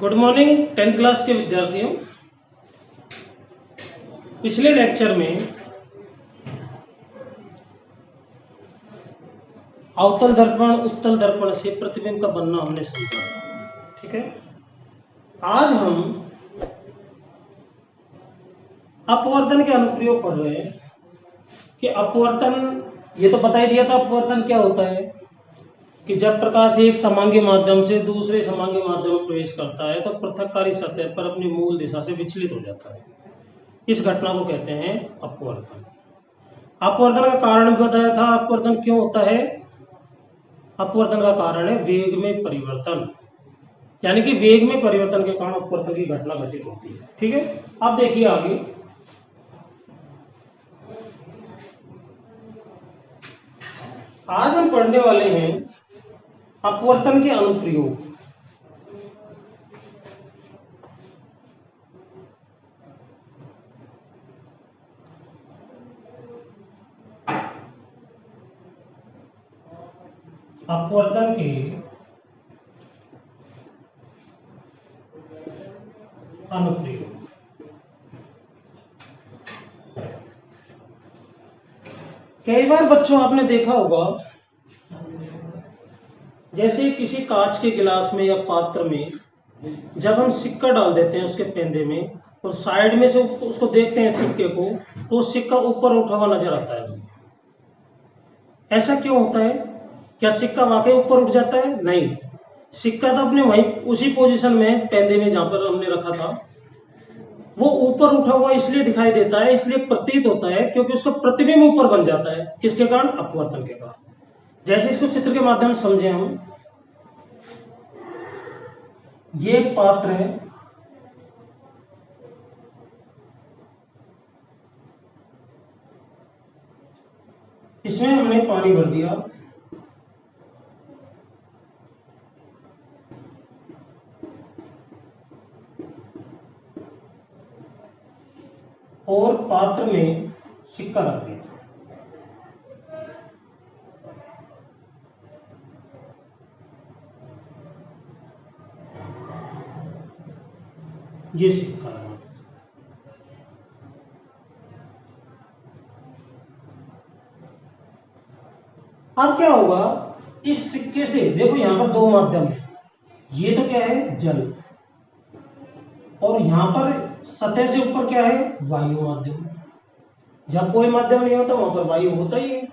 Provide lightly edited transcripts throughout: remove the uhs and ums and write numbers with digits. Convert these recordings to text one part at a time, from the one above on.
Good morning 10th class के विद्यार्थियों। पिछले लेक्चर में अवतल दर्पण उत्तल दर्पण से प्रतिबिंब का बनना हमने समझा। ठीक है, आज हम अपवर्तन के अनुप्रयोग पढ़ रहे हैं कि अपवर्तन, ये तो बता ही दिया था अपवर्तन क्या होता है कि जब प्रकाश एक समांगी माध्यम से दूसरे समांगी माध्यम में प्रवेश करता है तो पृथककारी सतह पर अपनी मूल दिशा से विचलित हो जाता है। इस घटना को कहते हैं अपवर्तन। अपवर्तन का कारण भी बताया था। अपवर्तन क्यों होता है? अपवर्तन का कारण है वेग में परिवर्तन, यानी कि वेग में परिवर्तन के कारण अपवर्तन की घटना घटित होती है। ठीक है, अब देखिए आगे। आज हम पढ़ने वाले हैं अपवर्तन के अनुप्रयोग। अपवर्तन के अनुप्रयोग। कई बार बच्चों आपने देखा होगा, जैसे किसी कांच के गिलास में या पात्र में जब हम सिक्का डाल देते हैं उसके पेंदे में और साइड में से उसको देखते हैं सिक्के को, तो सिक्का ऊपर उठा हुआ नजर आता है। ऐसा क्यों होता है? क्या सिक्का वाकई ऊपर उठ जाता है? नहीं, सिक्का तो अपने वहीं उसी पोजीशन में पेंदे में जहां पर हमने रखा था वो ऊपर उठा हुआ इसलिए दिखाई देता है, इसलिए प्रतीत होता है क्योंकि उसका प्रतिबिंब ऊपर बन जाता है। किसके कारण? अपवर्तन के कारण। जैसे इसको चित्र के माध्यम से समझे हम, ये एक पात्र है, इसमें हमने पानी भर दिया और पात्र में सिक्का रख दिया। ये सिक्का है। अब क्या होगा? इस सिक्के से देखो, यहां पर दो माध्यम है। ये तो क्या है? जल। और यहां पर सतह से ऊपर क्या है? वायु माध्यम। जब कोई माध्यम नहीं होता वहां पर वायु होता ही है।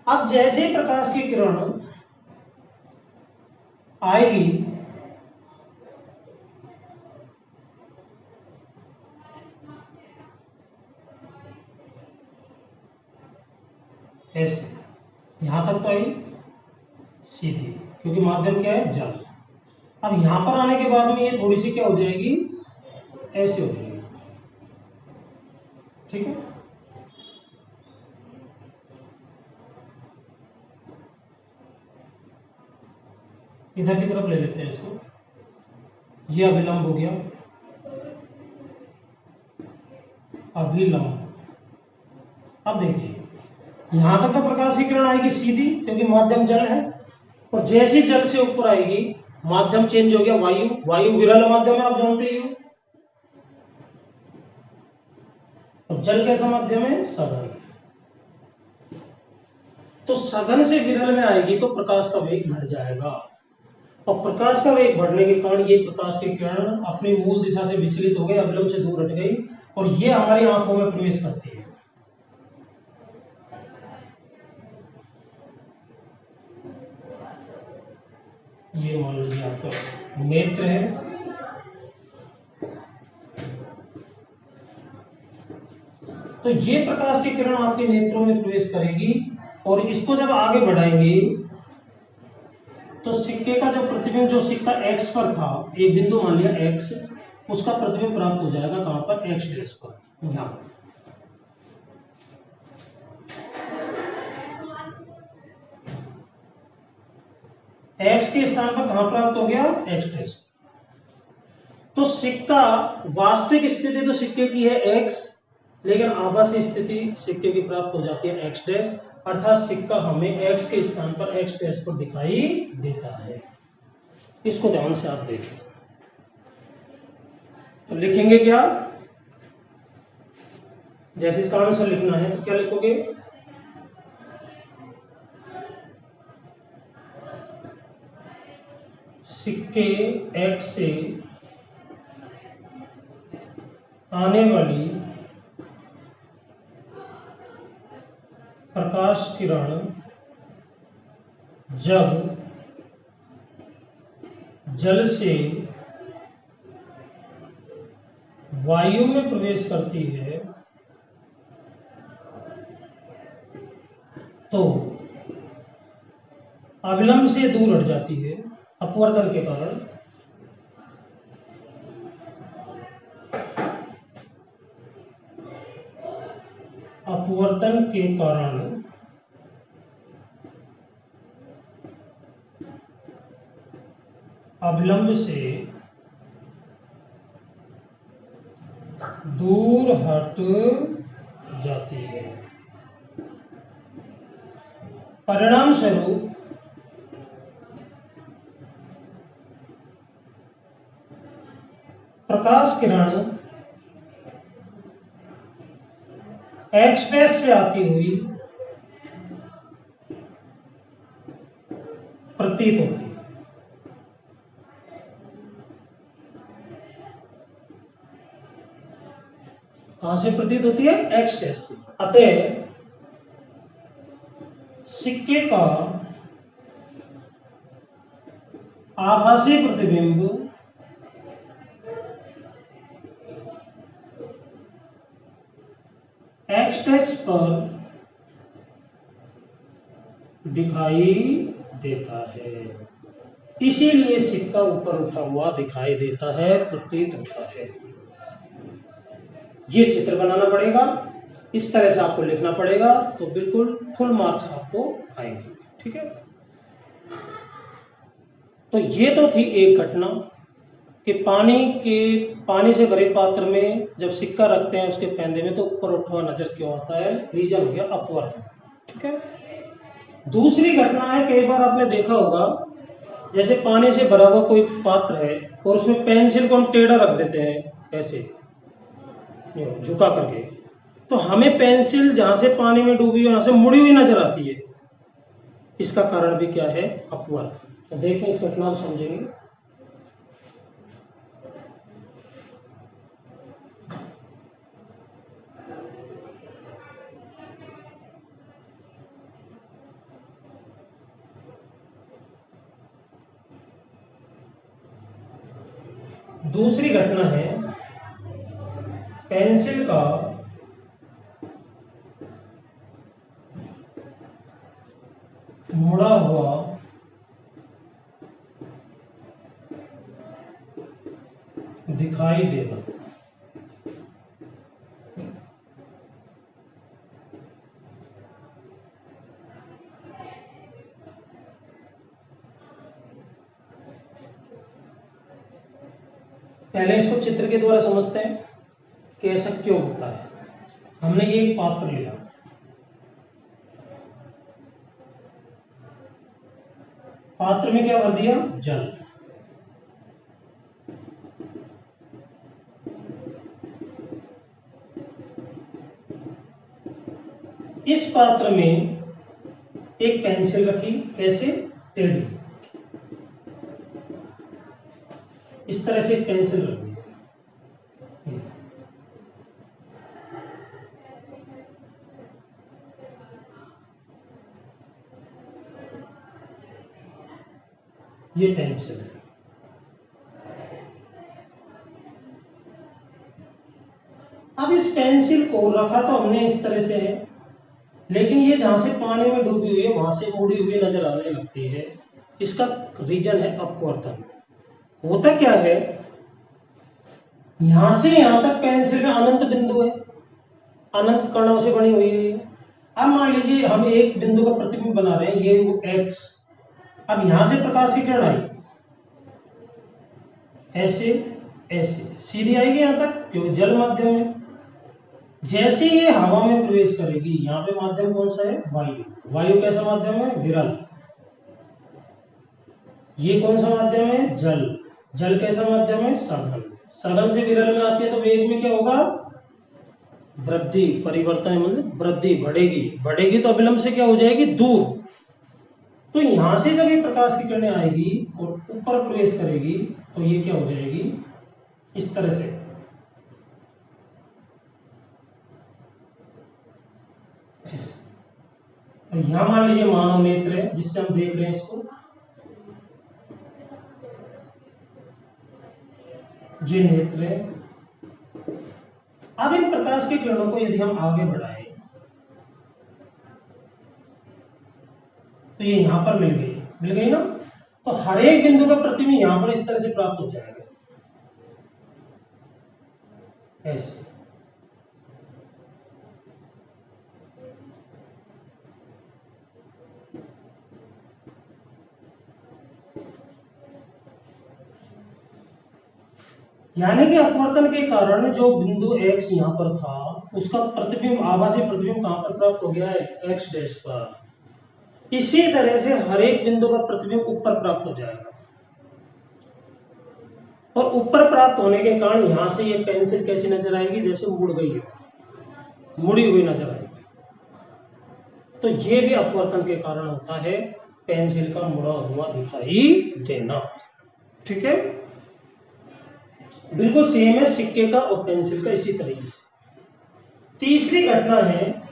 अब जैसे ही प्रकाश की किरण आएगी ऐसे, यहां तक तो आई सीधी, क्योंकि माध्यम क्या है? जल। अब यहां पर आने के बाद में ये थोड़ी सी क्या हो जाएगी? ऐसे हो जाएगी। ठीक है, इधर की तरफ ले लेते हैं इसको। ये अभिलंब हो गया, अभिलंब। अब देखिए, यहां तक तो प्रकाश की किरण आएगी सीधी क्योंकि माध्यम जल है, और जैसे जल से ऊपर आएगी माध्यम चेंज हो गया, वायु। वायु विरल माध्यम है, आप जानते ही हो। और जल कैसा माध्यम है? सघन। तो सघन से विरल में आएगी तो प्रकाश का वेग बढ़ जाएगा, और प्रकाश का वेग बढ़ने के कारण ये प्रकाश की किरण अपनी मूल दिशा से विचलित हो गई, अवलंब से दूर हट गई, और ये हमारी आंखों में प्रवेश करती है। ये मान लीजिए आपका नेत्र है, तो ये प्रकाश की किरण आपके नेत्रों में प्रवेश करेगी, और इसको जब आगे बढ़ाएंगे तो सिक्के का जो प्रतिबिंब, जो सिक्का x पर था, एक बिंदु मान लिया x, उसका प्रतिबिंब प्राप्त हो जाएगा कहां पर? x डैश पर, यहां पर। x के स्थान पर कहां प्राप्त हो गया? x dash. तो सिक्का वास्तविक स्थिति तो सिक्के की है x, लेकिन आभासी स्थिति सिक्के की प्राप्त हो जाती है x डैश, अर्थात सिक्का हमें x के स्थान पर x डैश पर दिखाई देता है। इसको ध्यान से आप देखें। तो लिखेंगे क्या, जैसे इसका आंसर लिखना है तो क्या लिखोगे, सिक्के एक्स से आने वाली प्रकाश किरण जब जल से वायु में प्रवेश करती है तो अविलंब से दूर हट जाती है अपवर्तन के कारण। अपवर्तन के कारण अविलंब से दूर हट जाती है। परिणाम स्वरूप प्रकाश किरण एक्स डैश से आती हुई प्रतीत होती है। कहां से प्रतीत होती है, एक्स डैश से। अतः सिक्के का आभासी प्रतिबिंब एक्स डैश पर दिखाई देता है, इसीलिए सिक्का ऊपर उठा हुआ दिखाई देता है, प्रतीत होता है। ये चित्र बनाना पड़ेगा, इस तरह से आपको लिखना पड़ेगा, तो बिल्कुल फुल मार्क्स आपको आएंगे। ठीक है, तो ये तो थी एक घटना कि पानी से भरे पात्र में जब सिक्का रखते हैं उसके पैंदे में तो ऊपर उठा हुआ नजर क्यों आता है, रीजन हो गया अपवर्तन। ठीक है, दूसरी घटना है, कई बार आपने देखा होगा जैसे पानी से भरा हुआ कोई पात्र है और उसमें पेंसिल को हम टेढ़ा रख देते हैं ऐसे झुका करके, तो हमें पेंसिल जहां से पानी में डूबी है वहां से मुड़ी हुई नजर आती है। इसका कारण भी क्या है, अपवर्तन। तो देखें इस घटना को समझेंगे। दूसरी घटना है, पेंसिल का मुड़ा हुआ दिखाई देना। पहले इसको चित्र के द्वारा समझते हैं कि ऐसा क्यों होता है। हमने ये एक पात्र लिया, पात्र में क्या भर दिया, जल। इस पात्र में एक पेंसिल रखी, कैसे, टेढ़ी, इस तरह से एक पेंसिल रखी। ये पेंसिल है। अब इस पेंसिल को रखा तो हमने इस तरह से है, लेकिन ये जहां से पानी में डूबी हुई है वहां से मुड़ी हुई नजर आने लगती है। इसका रीजन है अपवर्तन। होता क्या है, यहां से यहां तक पेंसिल में अनंत बिंदु है, अनंत कणों से बनी हुई है। अब मान लीजिए हम एक बिंदु का प्रतिबिंब बना रहे हैं, ये वो एक्स। अब यहां से प्रकाश की किरण आई, ऐसे ऐसे सीधी आएगी यहां तक, क्योंकि जल माध्यम है। जैसे ये हवा में प्रवेश करेगी, यहाँ पे माध्यम कौन सा है, वायु। वायु कैसा माध्यम है, विरल। ये कौन सा माध्यम है, जल। जल कैसा माध्यम है, सघन। सघन से विरल में आती है तो वेग में क्या होगा, वृद्धि, परिवर्तन मतलब वृद्धि, बढ़ेगी, बढ़ेगी तो अविलंब से क्या हो जाएगी, दूर। तो यहां से जब ये प्रकाश की किरणें आएगी और ऊपर प्रवेश करेगी तो ये क्या हो जाएगी, इस तरह से। यहां मान लीजिए मानव नेत्र है जिससे हम देख रहे हैं इसको, ये नेत्र है। अब इन प्रकाश की किरणों को यदि हम आगे बढ़ाएं तो ये यहां पर मिल गई ना, तो हर एक बिंदु का प्रतिबिंब यहां पर इस तरह से प्राप्त हो जाएगा, ऐसे। यानी कि अपवर्तन के कारण जो बिंदु x यहां पर था उसका प्रतिबिंब, आभासी प्रतिबिंब कहां पर प्राप्त हो गया है, x डैश पर। इसी तरह से हर एक बिंदु का प्रतिबिंब ऊपर प्राप्त हो जाएगा, और ऊपर प्राप्त होने के कारण यहां से ये पेंसिल कैसी नजर आएगी, जैसे मुड़ गई है, मुड़ी हुई नजर आएगी। तो ये भी अपवर्तन के कारण होता है, पेंसिल का मुड़ा हुआ दिखाई देना। ठीक है, बिल्कुल सेम है सिक्के का और पेंसिल का, इसी तरीके से। तीसरी घटना है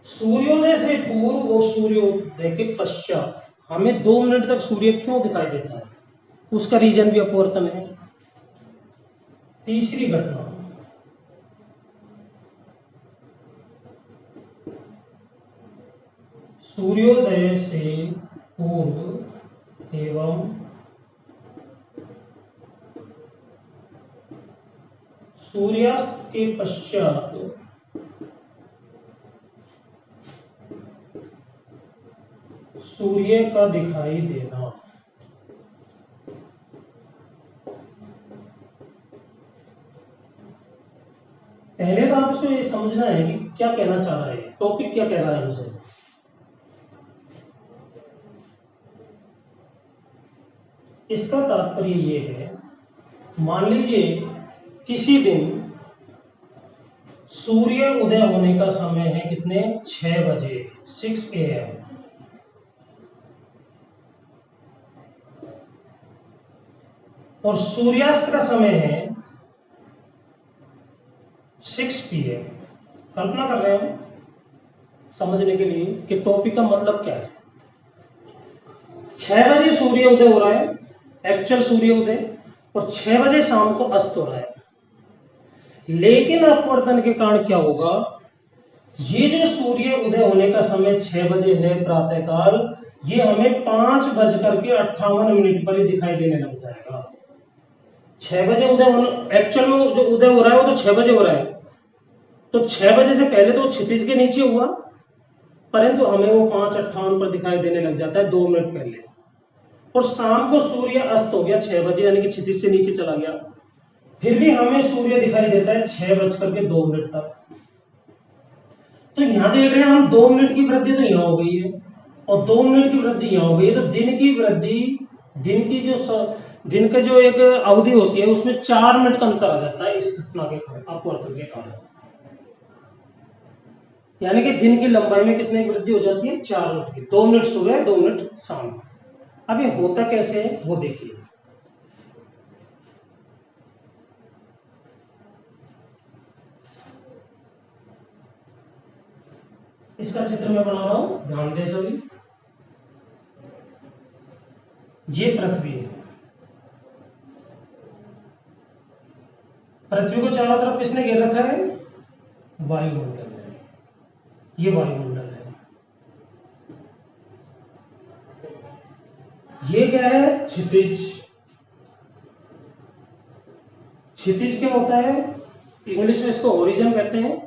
सूर्योदय से पूर्व और सूर्योदय के पश्चात हमें 2 मिनट तक सूर्य क्यों दिखाई देता है, उसका रीजन भी अपवर्तन है। तीसरी घटना, सूर्योदय से पूर्व एवं सूर्यास्त के पश्चात सूर्य का दिखाई देना। पहले तो आप इसको ये समझना है कि क्या कहना चाह रहा है, टॉपिक क्या कह रहा है हमसे। इसका तात्पर्य ये है, मान लीजिए किसी दिन सूर्य उदय होने का समय है कितने, 6 बजे, 6 AM, और सूर्यास्त का समय है 6 PM। कल्पना कर रहे हैं समझने के लिए कि टॉपिक का मतलब क्या है। 6 बजे सूर्य उदय हो रहा है, एक्चुअल सूर्य उदय, और 6 बजे शाम को अस्त हो रहा है। लेकिन अपवर्तन के कारण क्या होगा, ये जो सूर्य उदय होने का समय 6 बजे है प्रातःकाल, ये हमें 5:58 पर ही दिखाई देने लग जाएगा। 6 बजे उदय होना, एक्चुअल में जो उदय हो रहा है वो तो 6 बजे हो रहा है, तो 6 बजे से पहले तो क्षितिज के नीचे हुआ, परंतु हमें वो 5:58 पर दिखाई देने लग जाता है 2 मिनट पहले। और शाम को सूर्य अस्त हो गया 6 बजे, यानी कि क्षितिज से नीचे चला गया, फिर भी हमें सूर्य दिखाई देता है 6:02 तक। तो यहां देख रहे हैं हम 2 मिनट की वृद्धि तो यहां हो गई है और 2 मिनट की वृद्धि यहां हो गई है, तो दिन की वृद्धि, दिन का जो एक अवधि होती है उसमें 4 मिनट का अंतर आ जाता है इस घटना के कारण, अपवर्तन के कारण। यानी कि दिन की लंबाई में कितने की वृद्धि हो जाती है, 4 मिनट की, 2 मिनट सुबह 2 मिनट शाम। अब ये होता कैसे है वो देखिए। इसका चित्र मैं बना रहा हूं, ध्यान दे सभी। ये पृथ्वी है, पृथ्वी को चारों तरफ किसने घेर रखा है, वायुमंडल है, ये वायुमंडल है। ये क्या है, क्षितिज। क्षितिज क्या होता है, इंग्लिश में इसको ओरिजिन कहते हैं।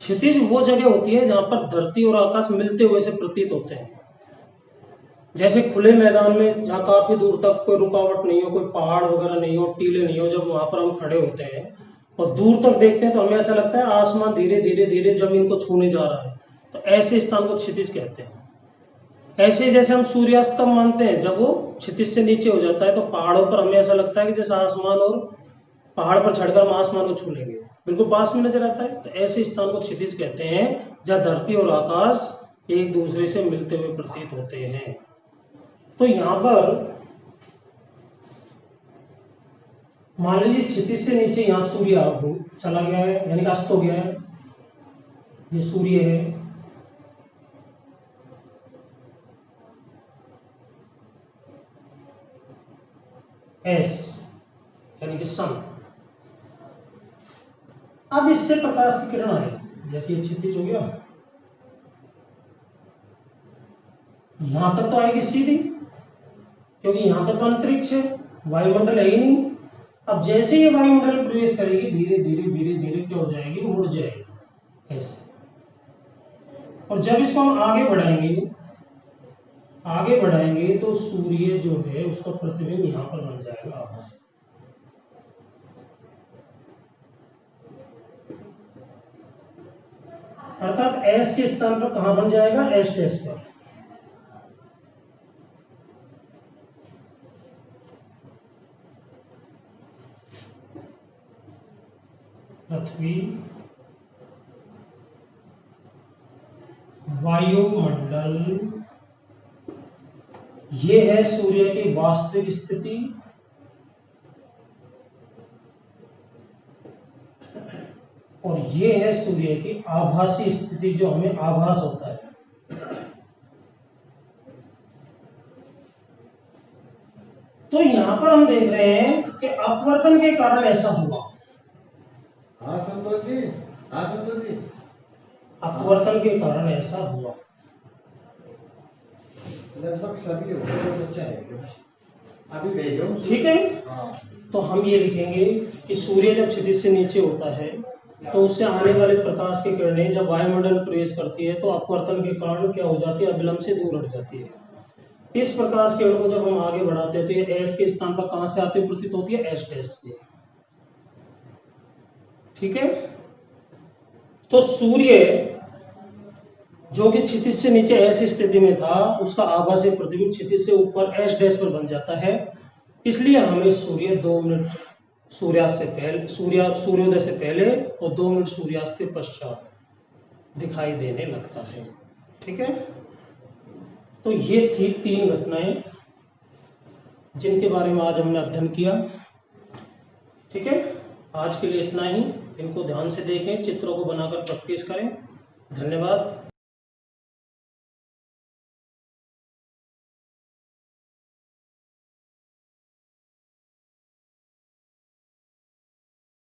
क्षितिज वो जगह होती है जहां पर धरती और आकाश मिलते हुए से प्रतीत होते हैं। जैसे खुले मैदान में जहाँ काफी दूर तक कोई रुकावट नहीं हो, कोई पहाड़ वगैरह नहीं हो, टीले नहीं हो, जब वहां पर हम खड़े होते हैं और दूर तक देखते हैं तो हमें ऐसा लगता है आसमान धीरे धीरे धीरे जमीन को छूने जा रहा है, तो ऐसे स्थान को क्षितिज कहते हैं। ऐसे जैसे हम सूर्यास्त तब मानते हैं जब वो क्षितिज से नीचे हो जाता है, तो पहाड़ों पर हमें ऐसा लगता है कि जैसे आसमान और पहाड़ पर चढ़कर हम आसमान को छू लेंगे, बिल्कुल पास में नजर आता है। तो ऐसे स्थान को क्षितिज कहते हैं जहाँ धरती और आकाश एक दूसरे से मिलते हुए प्रतीत होते हैं। तो यहाँ पर मान लीजिए क्षितिज से नीचे यहाँ सूर्य चला गया है, यानी कि अस्त हो गया है, ये सूर्य है, एस यानी कि सन। अब इससे प्रकाश की किरण आई, जैसे ये क्षितिज हो गया, यहां तक तो आएगी सीधी, क्योंकि यहां तक तो अंतरिक्ष है, वायुमंडल है ही नहीं। अब जैसे ये वायुमंडल में प्रवेश करेगी, धीरे धीरे धीरे धीरे क्या हो जाएगी, मुड़ जाएगी ऐसे। और जब इसको हम आगे बढ़ाएंगे तो सूर्य जो है उसका प्रतिबिंब यहां पर बन जाएगा आभास। अर्थात एस के स्थान पर कहां बन जाएगा, एस डैश पर। पृथ्वी, वायुमंडल, ये है सूर्य की वास्तविक स्थिति, और ये है सूर्य की आभासी स्थिति, जो हमें आभास होता है। तो यहां पर हम देख रहे हैं कि अपवर्तन के कारण ऐसा हुआ। हाँ संतोष जी, हाँ संतोष जी, अपवर्तन के कारण ऐसा हुआ। लगभग सभी हो गए, बच्चा है अभी भेजो। ठीक है, हाँ। तो हम ये लिखेंगे कि सूर्य जब क्षितिज से नीचे होता है तो उससे आने वाले प्रकाश की किरणें जब वायुमंडल में प्रवेश करती है तो अपवर्तन के कारण क्या हो जाती है, अभिलंब से दूर हट जाती है। इस प्रकाश किरण को जब हम आगे बढ़ाते हैं तो ये एस के स्थान पर कहां से आती प्रतीत होती है, एस डैश से। ठीक है, तो सूर्य जो कि क्षितिज से नीचे एस स्थिति में था, उसका आभासी प्रतिबिंब क्षितिज से ऊपर एस डैश पर बन जाता है। इसलिए हमें सूर्य 2 मिनट सूर्यास्त से पहले, सूर्योदय से पहले और 2 मिनट सूर्यास्त के पश्चात दिखाई देने लगता है। ठीक है, तो ये थी 3 घटनाएं जिनके बारे में आज हमने अध्ययन किया। ठीक है, आज के लिए इतना ही। इनको ध्यान से देखें, चित्रों को बनाकर प्रैक्टिस करें। धन्यवाद।